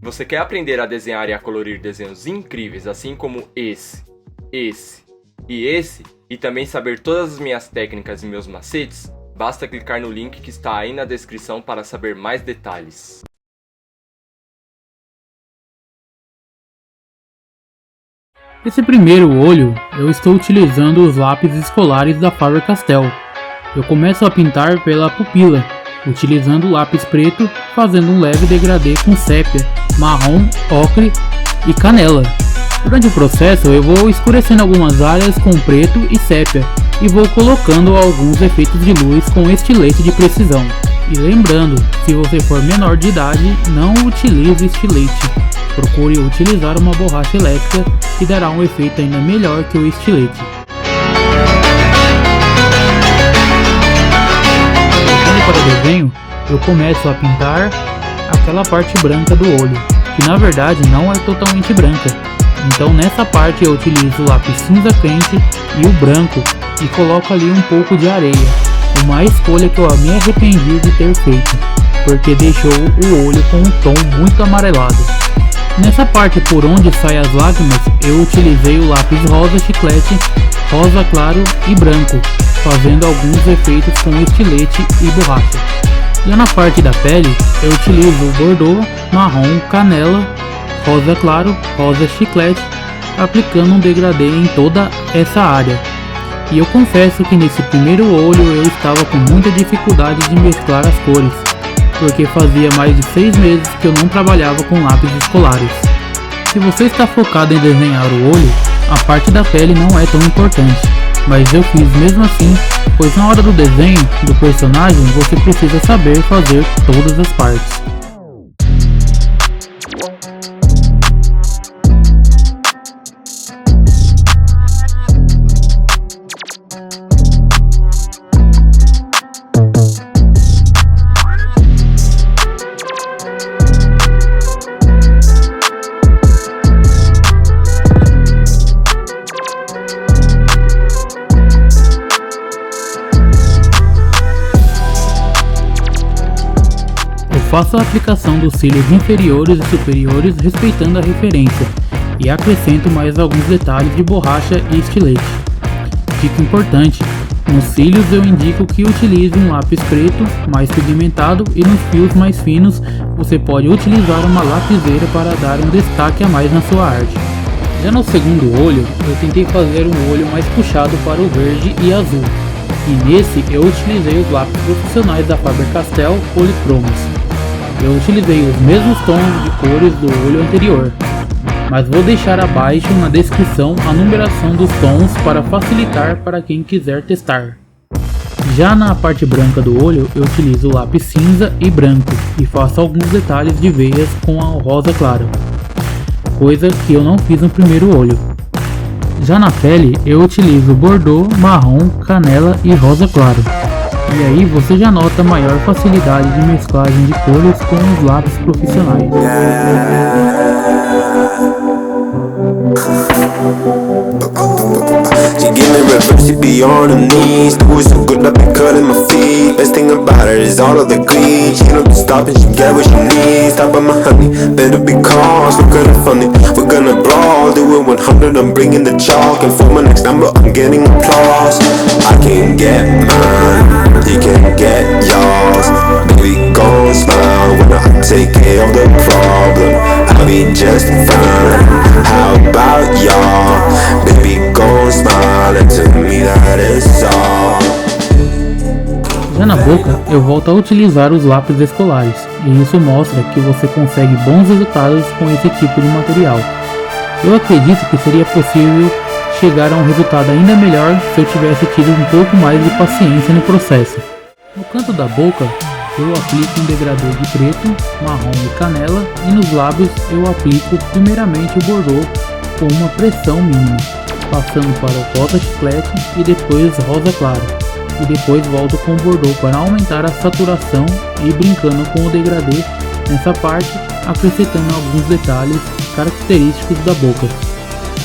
Você quer aprender a desenhar e a colorir desenhos incríveis, assim como esse e esse, e também saber todas as minhas técnicas e meus macetes? Basta clicar no link que está aí na descrição para saber mais detalhes. Esse primeiro olho, eu estou utilizando os lápis escolares da Faber-Castell. Eu começo a pintar pela pupila, utilizando o lápis preto, fazendo um leve degradê com sépia, marrom, ocre e canela. Durante o processo eu vou escurecendo algumas áreas com preto e sépia e vou colocando alguns efeitos de luz com estilete de precisão. E lembrando, se você for menor de idade, não utilize estilete. Procure utilizar uma borracha elétrica que dará um efeito ainda melhor que o estilete. Para o desenho, eu começo a pintar aquela parte branca do olho, que na verdade não é totalmente branca. Então nessa parte eu utilizo o lápis cinza quente e o branco e coloco ali um pouco de areia, uma escolha que eu me arrependi de ter feito, porque deixou o olho com um tom muito amarelado. Nessa parte por onde saem as lágrimas, eu utilizei o lápis rosa chiclete, rosa claro e branco, fazendo alguns efeitos com estilete e borracha. Já na parte da pele, eu utilizo o bordô, marrom, canela, rosa claro, rosa chiclete, aplicando um degradê em toda essa área. E eu confesso que nesse primeiro olho eu estava com muita dificuldade de mesclar as cores, porque fazia mais de 6 meses que eu não trabalhava com lápis escolares. Se você está focado em desenhar o olho, a parte da pele não é tão importante, mas eu fiz mesmo assim, pois na hora do desenho do personagem você precisa saber fazer todas as partes. Faço a aplicação dos cílios inferiores e superiores respeitando a referência e acrescento mais alguns detalhes de borracha e estilete. Dica importante: nos cílios eu indico que utilize um lápis preto mais pigmentado e nos fios mais finos você pode utilizar uma lapiseira para dar um destaque a mais na sua arte. Já no segundo olho eu tentei fazer um olho mais puxado para o verde e azul, e nesse eu utilizei os lápis profissionais da Faber-Castell Polychromos. Eu utilizei os mesmos tons de cores do olho anterior, mas vou deixar abaixo na descrição a numeração dos tons para facilitar para quem quiser testar. Já na parte branca do olho eu utilizo o lápis cinza e branco e faço alguns detalhes de veias com a rosa claro, coisa que eu não fiz no primeiro olho. Já na pele eu utilizo bordô, marrom, canela e rosa claro. E aí você já nota maior facilidade de mesclagem de cores com os lápis profissionais. She give me reverse, it be on her knees. Do it so good, I've been cutting my feet. Best thing about her is all of the greed. She don't stop and she get what she needs. Stop by my honey, better be calm. We're gonna funny, we're gonna brawl. Do it 100, I'm bringing the chalk. And for my next number, I'm getting applause. I can get mine, you can get yours. Baby, gon' smile when I take care of the problem. I'll be just fine. How about y'all? Baby, gon' smile and tell me that it's all. Já na boca, eu volto a utilizar os lápis escolares, e isso mostra que você consegue bons resultados com esse tipo de material. Eu acredito que seria possível chegar a um resultado ainda melhor se eu tivesse tido um pouco mais de paciência no processo. No canto da boca, eu aplico um degradê de preto, marrom e canela, e nos lábios eu aplico primeiramente o bordô com uma pressão mínima, passando para o rosa chiclete e depois rosa claro, e depois volto com o bordô para aumentar a saturação e brincando com o degradê nessa parte, acrescentando alguns detalhes característicos da boca.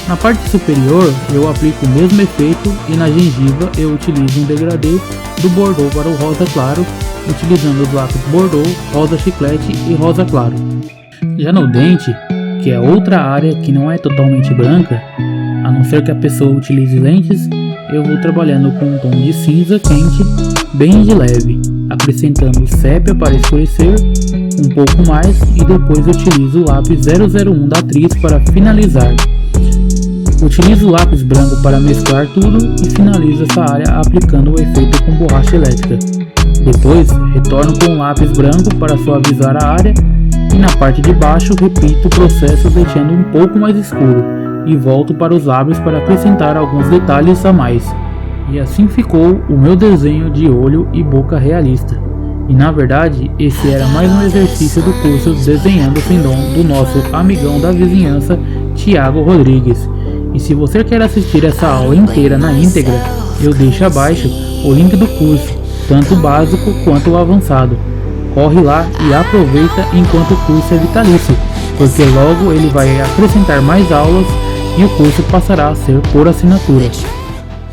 Na parte superior eu aplico o mesmo efeito e na gengiva eu utilizo um degradê do bordô para o rosa claro, utilizando os lápis bordô, rosa chiclete e rosa claro. Já no dente, que é outra área que não é totalmente branca, a não ser que a pessoa utilize lentes, eu vou trabalhando com um tom de cinza quente bem de leve, acrescentando sépia para escurecer um pouco mais e depois utilizo o lápis 001 da Atriz para finalizar. Utilizo o lápis branco para mesclar tudo e finalizo essa área aplicando o efeito com borracha elétrica. Depois, retorno com o lápis branco para suavizar a área e na parte de baixo repito o processo deixando um pouco mais escuro e volto para os lábios para acrescentar alguns detalhes a mais. E assim ficou o meu desenho de olho e boca realista. E na verdade, esse era mais um exercício do curso Desenhando Sem Dom do nosso amigão da vizinhança, Thiago Rodrigues. E se você quer assistir essa aula inteira na íntegra, eu deixo abaixo o link do curso, tanto o básico quanto o avançado. Corre lá e aproveita enquanto o curso é vitalício, porque logo ele vai acrescentar mais aulas e o curso passará a ser por assinatura.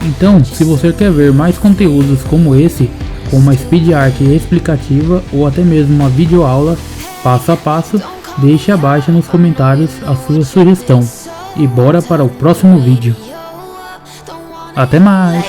Então, se você quer ver mais conteúdos como esse, com uma speed art explicativa ou até mesmo uma videoaula passo a passo, deixe abaixo nos comentários a sua sugestão. E bora para o próximo vídeo. Até mais!